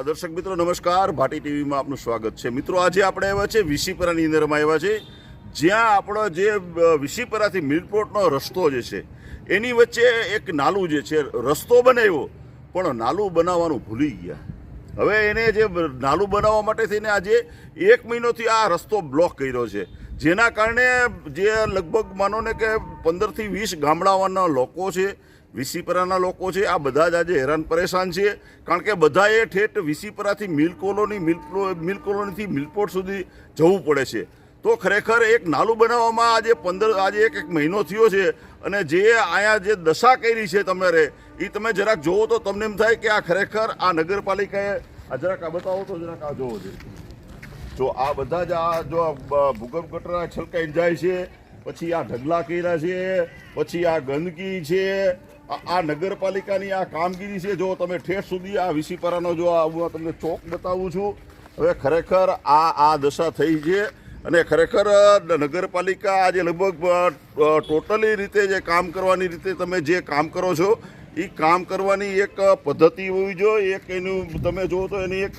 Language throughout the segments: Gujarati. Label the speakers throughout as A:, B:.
A: દર્શક મિત્રો નમસ્કાર, ભાટી ટીવીમાં આપનું સ્વાગત છે। મિત્રો આજે આપણે આવ્યા છે વિસીપરાની અંદરમાં આવ્યા છે, જ્યાં આપણો જે વિસીપરાથી મિલપોર્ટનો રસ્તો જે છે એની વચ્ચે એક નાલું જે છે રસ્તો બનાવ્યો, પણ નાલું બનાવવાનું ભૂલી ગયા। હવે એને જે નાલું બનાવવા માટે થઈને આજે 1 મહિનોથી આ રસ્તો બ્લોક કર્યો છે, જેના કારણે જે લગભગ માનો ને કે 15 થી 20 ગામડાઓના લોકો છે, વિસીપરાના લોકો છે, આ બધા જ આજે હેરાન પરેશાન છે। કારણ કે બધાએ ઠેઠ વિસીપરાથી મિલ કોલોનીથી મિલપોર્ટ સુધી જવું પડે છે। તો ખરેખર એક નાલું બનાવવામાં આજે એક મહિનો થયો છે, અને જે અહીંયા જે દશા કરી છે તમારે એ તમે જરાક જોવો તો તમને એમ થાય કે આ ખરેખર આ નગરપાલિકાએ આ જરાક આ બતાવો તો જરાક આ જોવો છે। જો આ બધા જ આ જો ભૂગર્ભ ગટર છલકાઈને જાય છે, પછી આ ઢગલા કર્યા છે, પછી આ ગંદકી છે, આ નગરપાલિકાની આ કામગીરી છે। જો તમે ઠેઠ સુધી આ વિસીપરાનો જો હું તમને ચોક બતાવું છું, હવે ખરેખર આ દશા થઈ છે, અને ખરેખર નગરપાલિકા આજે લગભગ ટોટલી રીતે જે કામ કરવાની રીતે તમે જે કામ કરો છો એ કામ કરવાની એક પદ્ધતિ હોવી જોઈએ, એક એનું તમે જુઓ તો એની એક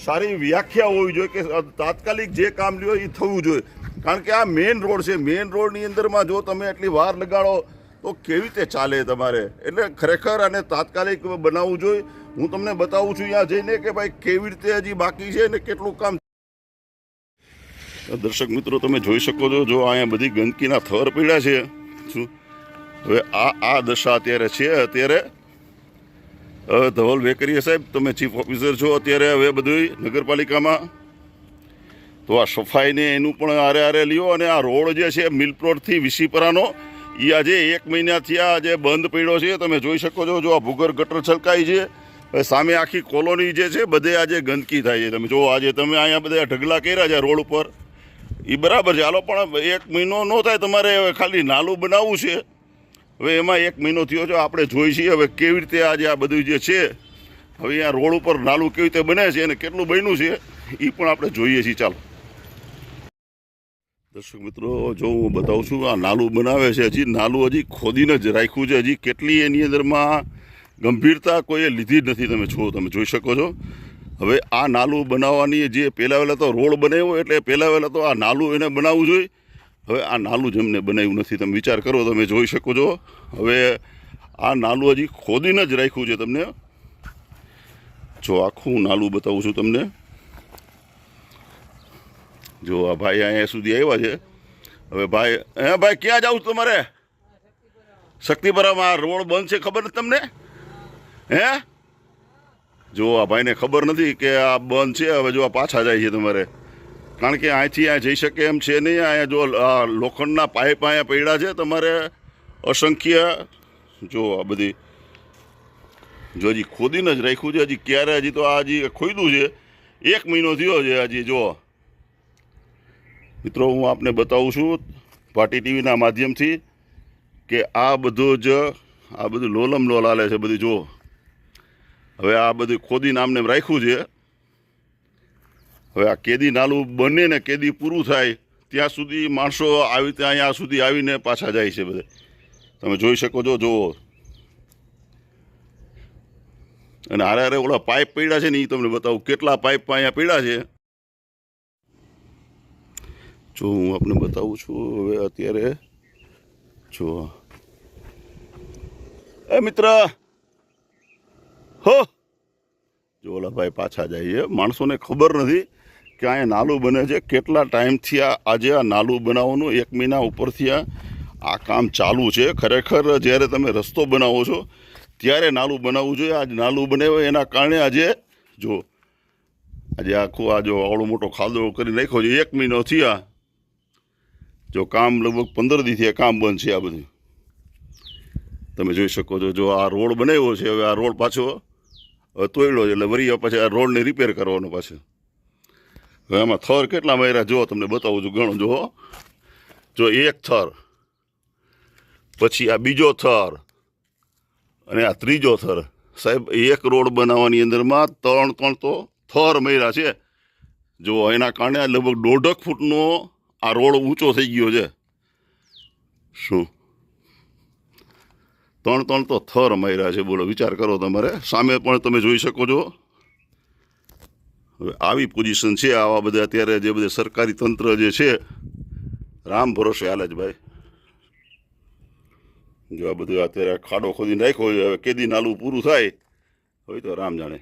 A: સારી વ્યાખ્યા હોવી જોઈએ કે તાત્કાલિક જે કામ લ્યો એ થવું જોઈએ। કારણ કે આ મેઇન રોડ છે, મેઇન રોડની અંદરમાં જો તમે એટલી વાર લગાડો તો કેવી રીતે ચાલે તમારે? એટલે ખરેખર આને તાત્કાલિક બનાવવું જોઈએ। હું તમને બતાવું છું ત્યાં જઈને કે ભાઈ કેવી રીતે હજી બાકી છે ને કેટલું કામ। દર્શક મિત્રો તમે જોઈ શકો છો, જો અહીંયા બધી ગંદકીના થર પડ્યા છે। શું હવે આ દશા અત્યારે છે। અત્યારે ધવલ વેકરીયા સાહેબ, તમે ચીફ ઓફિસર છો અત્યારે હવે બધું નગરપાલિકામાં, તો આ સફાઈને એનું પણ આરે લ્યો, અને આ રોડ જે છે મિલપ્લોટથી વિસીપરાનો એ આજે 1 મહિનાથી આજે બંધ પડ્યો છે। તમે જોઈ શકો છો, જો આ ભૂગર્ભ ગટર છલકાઈ છે, સામે આખી કોલોની જે છે બધે આજે ગંદકી થાય છે। તમે જો આજે તમે અહીંયા બધા ઢગલા કર્યા છે રોડ ઉપર, એ બરાબર છે, હાલો, પણ 1 મહિનો ન થાય તમારે હવે ખાલી નાલું બનાવવું છે। હવે એમાં 1 મહિનો થયો છે, આપણે જોઈ છીએ હવે કેવી રીતે આજે આ બધું જે છે હવે અહીંયા રોડ ઉપર નાલું કેવી રીતે બને છે અને કેટલું બન્યું છે એ પણ આપણે જોઈએ છીએ। ચાલો દર્શક મિત્રો, જો હું બતાવું છું, આ નાલું બનાવે છે, હજી નાલું હજી ખોદીને જ રાખ્યું છે, હજી કેટલી એની અંદરમાં ગંભીરતા કોઈએ લીધી જ નથી। તમે જોઈ શકો છો। હવે આ નાલું બનાવવાની જે પહેલાં તો રોડ બનાવ્યો, એટલે પહેલાં તો આ નાલું એને બનાવવું જોઈએ। હવે આ નાલું જ એમને બનાવ્યું નથી, તમે વિચાર કરો, તમે જોઈ શકો છો। હવે આ નાલું હજી ખોદીને જ રાખ્યું છે। તમને જો આખું નાલું બતાવું છું તમને। જો આ ભાઈ અહીંયા સુધી આવ્યા છે। હવે ભાઈ ક્યાં જાવ તમારે? શક્તિપરામાં રોડ બંધ છે, ખબર નથી તમને? હે, જો આ ભાઈને ખબર નથી કે આ બંધ છે। હવે જો આ પાછા જાય છે તમારે, કારણ કે અહીંથી અહીંયા જઈ શકે એમ છે નહીં। અહીંયા જો લોખંડના પાઇપ અહીંયા પડ્યા છે તમારે અસંખ્ય। જો આ બધી જો હજી ખોદીને જ રાખ્યું છે, હજી ક્યારે, હજી તો આ હજી ખોદ્યું છે, 1 મહિનો થયો છે હજી। જો મિત્રો, હું આપને બતાવું છું ભાટી ટીવીના માધ્યમથી કે આ બધું લોલમ લોલ હાલે છે બધું। જો હવે આ બધું ખોદીને આમને રાખ્યું છે। હવે આ કેદી નાલું બને ને કેદી પૂરું થાય ત્યાં સુધી માણસો આવી ત્યાં અહીંયા સુધી આવીને પાછા જાય છે બધે, તમે જોઈ શકો છો। જુઓ, અને હારે ઓલા પાઇપ પડ્યા છે ને એ તમને બતાવું, કેટલા પાઇપ અહીંયા પડ્યા છે। જો હું આપને બતાવું છું હવે અત્યારે। જો એ મિત્ર હો, જો ઓલા ભાઈ પાછા જાય છે। માણસોને ખબર નથી કે અહીંયા નાલું બને છે, કેટલા ટાઈમથી આજે આ નાલું બનાવવાનું 1 મહિના ઉપરથી આ કામ ચાલુ છે। ખરેખર જ્યારે તમે રસ્તો બનાવો છો ત્યારે નાલું બનાવવું જોઈએ। આજ નાલું બનાવે એના કારણે આજે જો આજે આખું આ જો આવડો મોટો ખાડો કરી નાખ્યો છે, 1 મહિનો થયા। જો કામ લગભગ 15 દીથી કામ બંધ છે આ બધું, તમે જોઈ શકો છો। જો આ રોડ બનાવ્યો છે, હવે આ રોડ પાછો તોડ્યો છે, એટલે વળી પછી આ રોડને રિપેર કરવાનો પાછો। હવે આમાં થર કેટલા માર્યા જો તમને બતાવું છું, ઘણો જો એક થર, પછી આ બીજો થર, અને આ ત્રીજો થર। સાહેબ, એક રોડ બનાવવાની અંદરમાં 3 તો થર માર્યા છે। જો એના કારણે લગભગ 1.5 ફૂટનો આ રોડ ઊંચો થઈ ગયો છે। શું 3 તો થર માર્યા છે, બોલો, વિચાર કરો તમારે। સામે પણ તમે જોઈ શકો છો। હવે આવી પોઝિશન છે, આવા બધા અત્યારે જે બધા સરકારી તંત્ર જે છે રામ ભરોસે હાલે જ ભાઈ. જો આ બધું અત્યારે ખાડો ખોદી નાખ્યો, હવે કેદી નાલું પૂરું થાય હવે તો રામ જાણે.